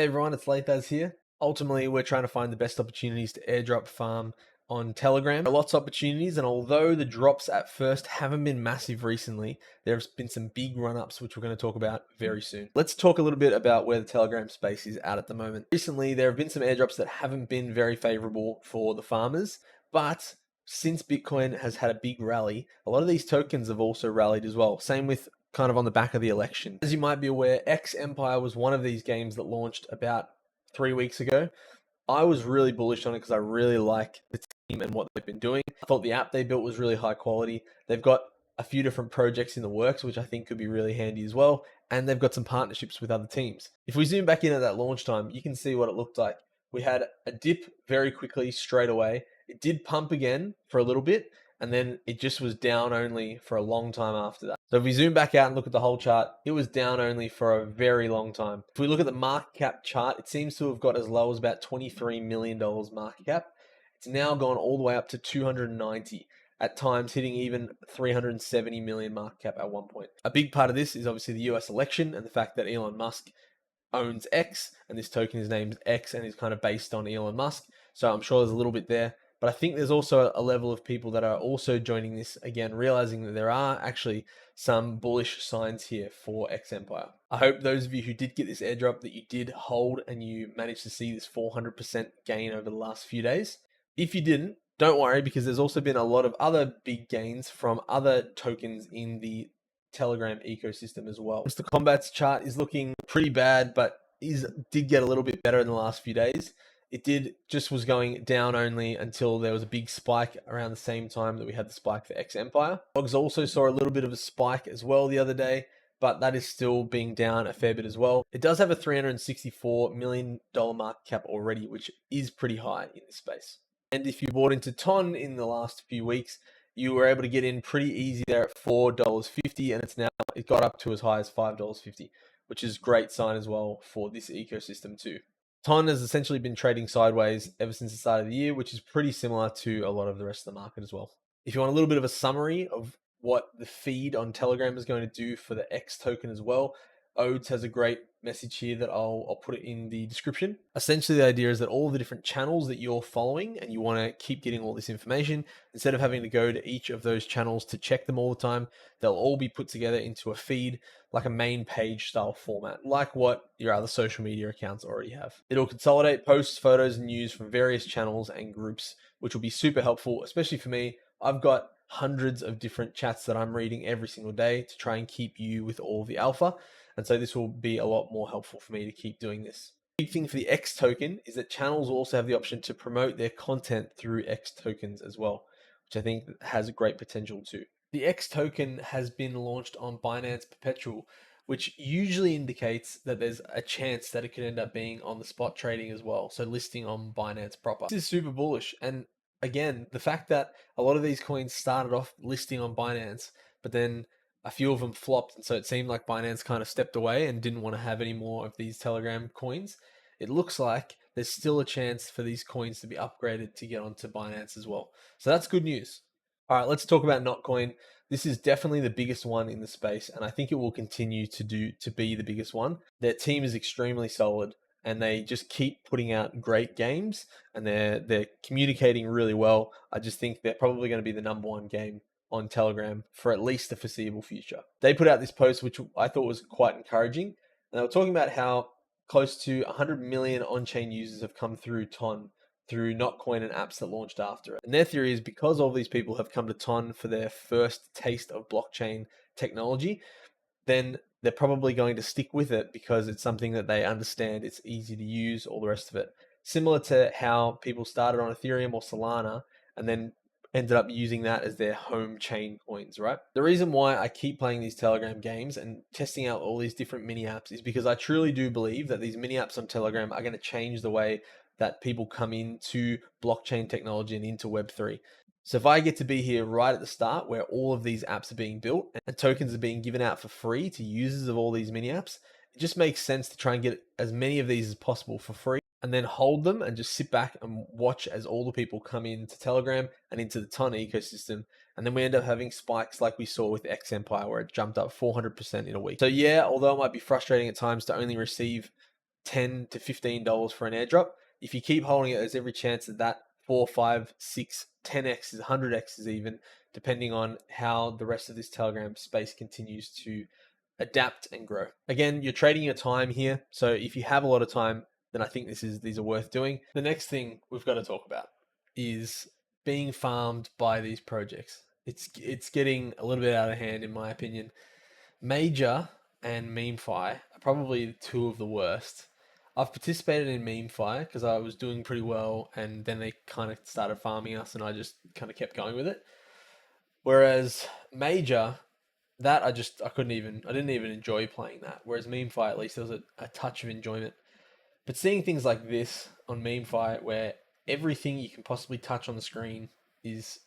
Hey everyone, it's Lataz here. Ultimately, we're trying to find the best opportunities to airdrop farm on Telegram. There are lots of opportunities, and although the drops at first haven't been massive recently, there's been some big run-ups, which we're going to talk about very soon. Let's talk a little bit about where the Telegram space is at the moment. Recently, there have been some airdrops that haven't been very favorable for the farmers, but since Bitcoin has had a big rally, a lot of these tokens have also rallied as well. Same with kind of on the back of the election. As you might be aware, X Empire was one of these games that launched about 3 weeks ago. I was really bullish on it because I really like the team and what they've been doing. I thought the app they built was really high quality. They've got a few different projects in the works, which I think could be really handy as well. And they've got some partnerships with other teams. If we zoom back in at that launch time, you can see what it looked like. We had a dip very quickly straight away. It did pump again for a little bit, and then it just was down only for a long time after that. So if we zoom back out and look at the whole chart, it was down only for a very long time. If we look at the market cap chart, it seems to have got as low as about $23 million market cap. It's now gone all the way up to 290, at times hitting even 370 million market cap at one point. A big part of this is obviously the US election and the fact that Elon Musk owns X, and this token is named X and is kind of based on Elon Musk. So I'm sure there's a little bit there. But I think there's also a level of people that are also joining this again, realizing that there are actually some bullish signs here for X Empire. I hope those of you who did get this airdrop that you did hold and you managed to see this 400% gain over the last few days. If you didn't, don't worry, because there's also been a lot of other big gains from other tokens in the Telegram ecosystem as well. Mr. Combat's chart is looking pretty bad, but did get a little bit better in the last few days. It just was going down only until there was a big spike around the same time that we had the spike for X Empire. Dogs also saw a little bit of a spike as well the other day, but that is still being down a fair bit as well. It does have a $364 million market cap already, which is pretty high in this space. And if you bought into TON in the last few weeks, you were able to get in pretty easy there at $4.50, and it got up to as high as $5.50, which is a great sign as well for this ecosystem too. TON has essentially been trading sideways ever since the start of the year, which is pretty similar to a lot of the rest of the market as well. If you want a little bit of a summary of what the feed on Telegram is going to do for the X token as well, Odes has a great message here that I'll put it in the description. Essentially, the idea is that all the different channels that you're following and you want to keep getting all this information, instead of having to go to each of those channels to check them all the time, they'll all be put together into a feed, like a main page style format, like what your other social media accounts already have. It'll consolidate posts, photos, and news from various channels and groups, which will be super helpful, especially for me. I've got hundreds of different chats that I'm reading every single day to try and keep you with all the alpha. And so this will be a lot more helpful for me to keep doing this. Big thing for the X token is that channels will also have the option to promote their content through X tokens as well, which I think has a great potential too. The X token has been launched on Binance Perpetual, which usually indicates that there's a chance that it could end up being on the spot trading as well. So listing on Binance proper. This is super bullish. And again, the fact that a lot of these coins started off listing on Binance, but then a few of them flopped, and so it seemed like Binance kind of stepped away and didn't want to have any more of these Telegram coins. It looks like there's still a chance for these coins to be upgraded to get onto Binance as well. So that's good news. All right, let's talk about Notcoin. This is definitely the biggest one in the space, and I think it will continue to be the biggest one. Their team is extremely solid, and they just keep putting out great games, and they're communicating really well. I just think they're probably going to be the number one game on Telegram for at least the foreseeable future. They put out this post, which I thought was quite encouraging. And they were talking about how close to 100 million on-chain users have come through TON, through Notcoin and apps that launched after it. And their theory is because all these people have come to TON for their first taste of blockchain technology, then they're probably going to stick with it because it's something that they understand, it's easy to use, all the rest of it. Similar to how people started on Ethereum or Solana and then ended up using that as their home chain coins, right? The reason why I keep playing these Telegram games and testing out all these different mini apps is because I truly do believe that these mini apps on Telegram are going to change the way that people come into blockchain technology and into Web3. So if I get to be here right at the start where all of these apps are being built and tokens are being given out for free to users of all these mini apps, it just makes sense to try and get as many of these as possible for free and then hold them and just sit back and watch as all the people come into Telegram and into the TON ecosystem. And then we end up having spikes like we saw with X Empire, where it jumped up 400% in a week. So yeah, although it might be frustrating at times to only receive $10 to $15 for an airdrop. If you keep holding it, there's every chance that that 4, 5, 6, 10x's, 100x's even, depending on how the rest of this Telegram space continues to adapt and grow. Again, you're trading your time here. So if you have a lot of time, then I think these are worth doing. The next thing we've got to talk about is being farmed by these projects. It's getting a little bit out of hand in my opinion. Major and MemeFi are probably two of the worst. I've participated in MemeFi because I was doing pretty well, and then they kind of started farming us, and I just kind of kept going with it. Whereas Major, that I didn't even enjoy playing that. Whereas MemeFi, at least there was a touch of enjoyment. But seeing things like this on MemeFi, where everything you can possibly touch on the screen is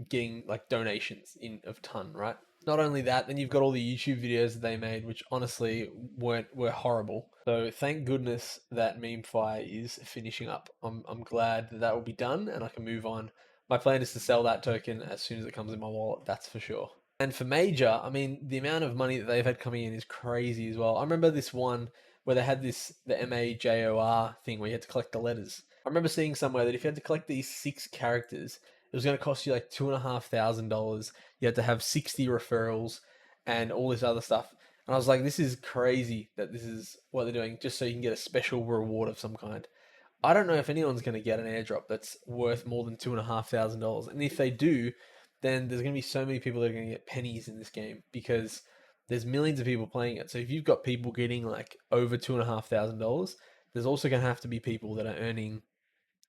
getting like donations in of ton, right? Not only that, then you've got all the YouTube videos that they made, which honestly were horrible. So thank goodness that MemeFi is finishing up. I'm glad that will be done and I can move on. My plan is to sell that token as soon as it comes in my wallet, that's for sure. And for Major, I mean, the amount of money that they've had coming in is crazy as well. I remember this one where they had the MAJOR thing where you had to collect the letters. I remember seeing somewhere that if you had to collect these 6 characters, it was going to cost you like $2,500. You had to have 60 referrals and all this other stuff. And I was like, this is crazy that this is what they're doing just so you can get a special reward of some kind. I don't know if anyone's going to get an airdrop that's worth more than $2,500. And if they do, then there's going to be so many people that are going to get pennies in this game because there's millions of people playing it. So if you've got people getting like over $2,500, there's also going to have to be people that are earning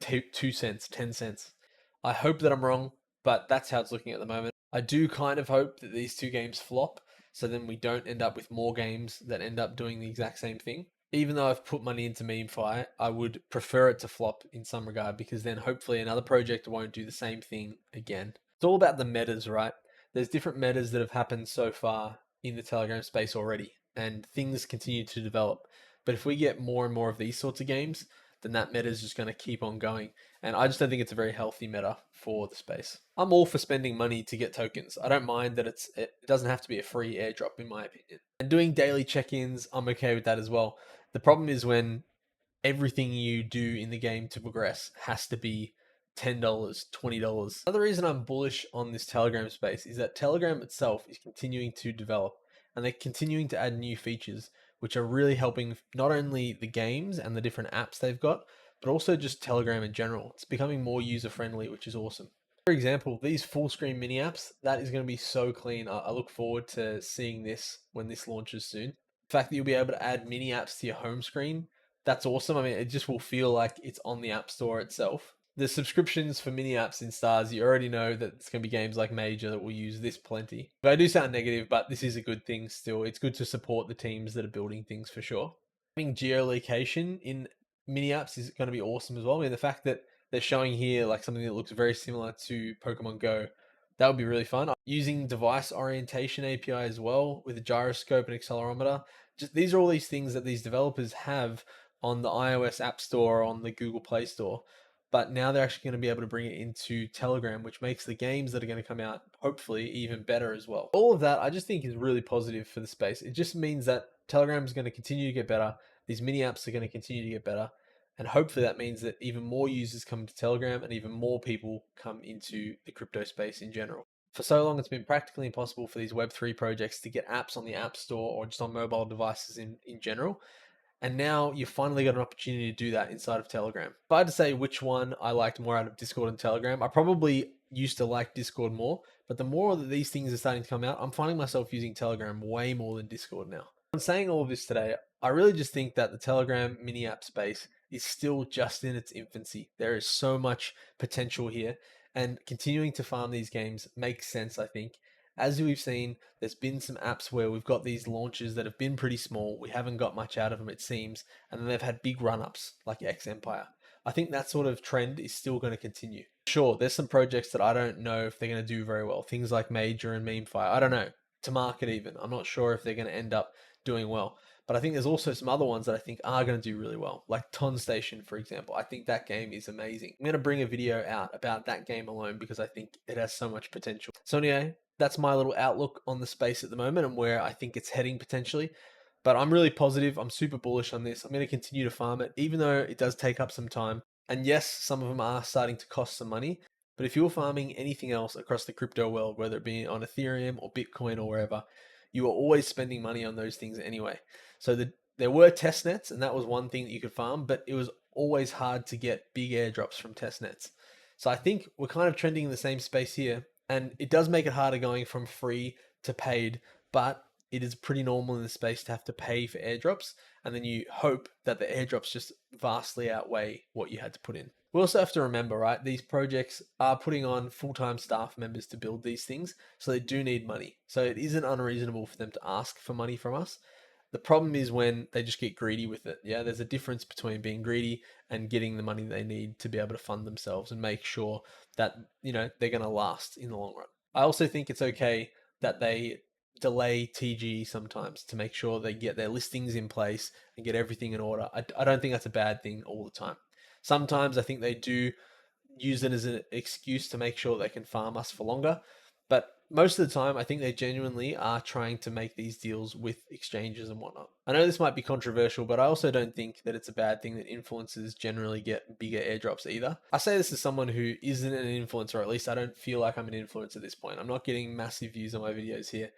2 cents, 10 cents. I hope that I'm wrong, but that's how it's looking at the moment. I do kind of hope that these 2 games flop, so then we don't end up with more games that end up doing the exact same thing. Even though I've put money into MemeFi, I would prefer it to flop in some regard because then hopefully another project won't do the same thing again. It's all about the metas, right? There's different metas that have happened so far in the Telegram space already, and things continue to develop. But if we get more and more of these sorts of games, then that meta is just going to keep on going. And I just don't think it's a very healthy meta for the space. I'm all for spending money to get tokens. I don't mind that it doesn't have to be a free airdrop in my opinion. And doing daily check-ins, I'm okay with that as well. The problem is when everything you do in the game to progress has to be $10, $20. Another reason I'm bullish on this Telegram space is that Telegram itself is continuing to develop and they're continuing to add new features which are really helping not only the games and the different apps they've got, but also just Telegram in general. It's becoming more user friendly, which is awesome. For example, these full screen mini apps, that is going to be so clean. I look forward to seeing this when this launches soon. The fact that you'll be able to add mini apps to your home screen, that's awesome. I mean, it just will feel like it's on the App Store itself. The subscriptions for mini apps in Stars, you already know that it's going to be games like Major that will use this plenty. But I do sound negative, but this is a good thing still. It's good to support the teams that are building things for sure. Having geolocation in mini apps is going to be awesome as well. I mean, the fact that they're showing here like something that looks very similar to Pokemon Go, that would be really fun. Using device orientation API as well with a gyroscope and accelerometer. Just, these are all these things that these developers have on the iOS App Store, on the Google Play Store. But now they're actually going to be able to bring it into Telegram, which makes the games that are going to come out hopefully even better as well. All of that I just think is really positive for the space. It just means that Telegram is going to continue to get better. These mini apps are going to continue to get better. And hopefully that means that even more users come to Telegram and even more people come into the crypto space in general. For so long, it's been practically impossible for these Web3 projects to get apps on the App Store or just on mobile devices in general. And now you've finally got an opportunity to do that inside of Telegram. If I had to say which one I liked more out of Discord and Telegram, I probably used to like Discord more, but the more that these things are starting to come out, I'm finding myself using Telegram way more than Discord now. I'm saying all of this today, I really just think that the Telegram mini app space is still just in its infancy. There is so much potential here, and continuing to farm these games makes sense, I think. As we've seen, there's been some apps where we've got these launches that have been pretty small. We haven't got much out of them, it seems. And then they've had big run-ups like X Empire. I think that sort of trend is still going to continue. Sure, there's some projects that I don't know if they're going to do very well. Things like Major and MemeFi. I don't know. To market even. I'm not sure if they're going to end up doing well. But I think there's also some other ones that I think are going to do really well. Like Ton Station, for example. I think that game is amazing. I'm going to bring a video out about that game alone because I think it has so much potential. So anyway, that's my little outlook on the space at the moment and where I think it's heading potentially. But But I'm really positive. I'm super bullish on this. I'm going to continue to farm it, even though it does take up some time. And yes, some of them are starting to cost some money. But if you're farming anything else across the crypto world, whether it be on Ethereum or Bitcoin or wherever, you are always spending money on those things anyway. So there were test nets, and that was one thing that you could farm, but it was always hard to get big airdrops from test nets. So I think we're kind of trending in the same space here, and it does make it harder going from free to paid, but it is pretty normal in the space to have to pay for airdrops, and then you hope that the airdrops just vastly outweigh what you had to put in. We also have to remember, right, these projects are putting on full-time staff members to build these things, so they do need money. So it isn't unreasonable for them to ask for money from us. The problem is when they just get greedy with it. Yeah, there's a difference between being greedy and getting the money they need to be able to fund themselves and make sure that, they're going to last in the long run. I also think it's okay that they delay TG sometimes to make sure they get their listings in place and get everything in order. I don't think that's a bad thing all the time. Sometimes I think they do use it as an excuse to make sure they can farm us for longer. But most of the time, I think they genuinely are trying to make these deals with exchanges and whatnot. I know this might be controversial, but I also don't think that it's a bad thing that influencers generally get bigger airdrops either. I say this as someone who isn't an influencer, or at least I don't feel like I'm an influencer at this point. I'm not getting massive views on my videos here.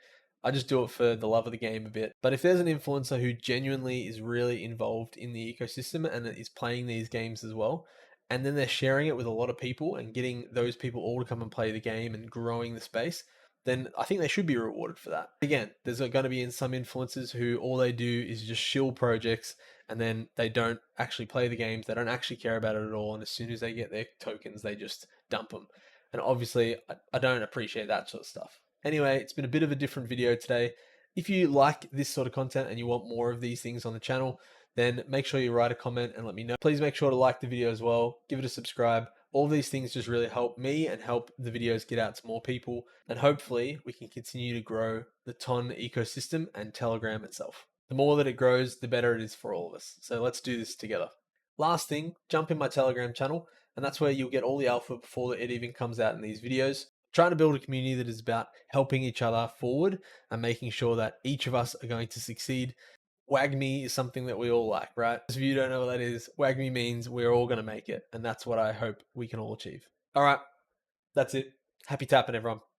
I just do it for the love of the game a bit. But if there's an influencer who genuinely is really involved in the ecosystem and is playing these games as well, and then they're sharing it with a lot of people and getting those people all to come and play the game and growing the space, then I think they should be rewarded for that. Again, there's going to be some influencers who all they do is just shill projects and then they don't actually play the games. They don't actually care about it at all. And as soon as they get their tokens, they just dump them. And obviously, I don't appreciate that sort of stuff. Anyway, it's been a bit of a different video today. If you like this sort of content and you want more of these things on the channel, then make sure you write a comment and let me know. Please make sure to like the video as well. Give it a subscribe. All these things just really help me and help the videos get out to more people. And hopefully we can continue to grow the TON ecosystem and Telegram itself. The more that it grows, the better it is for all of us. So let's do this together. Last thing, jump in my Telegram channel, and that's where you'll get all the alpha before it even comes out in these videos. Trying to build a community that is about helping each other forward and making sure that each of us are going to succeed. WAGMI is something that we all like, right? If you don't know what that is, WAGMI means we're all going to make it. And that's what I hope we can all achieve. All right, that's it. Happy tapping, everyone.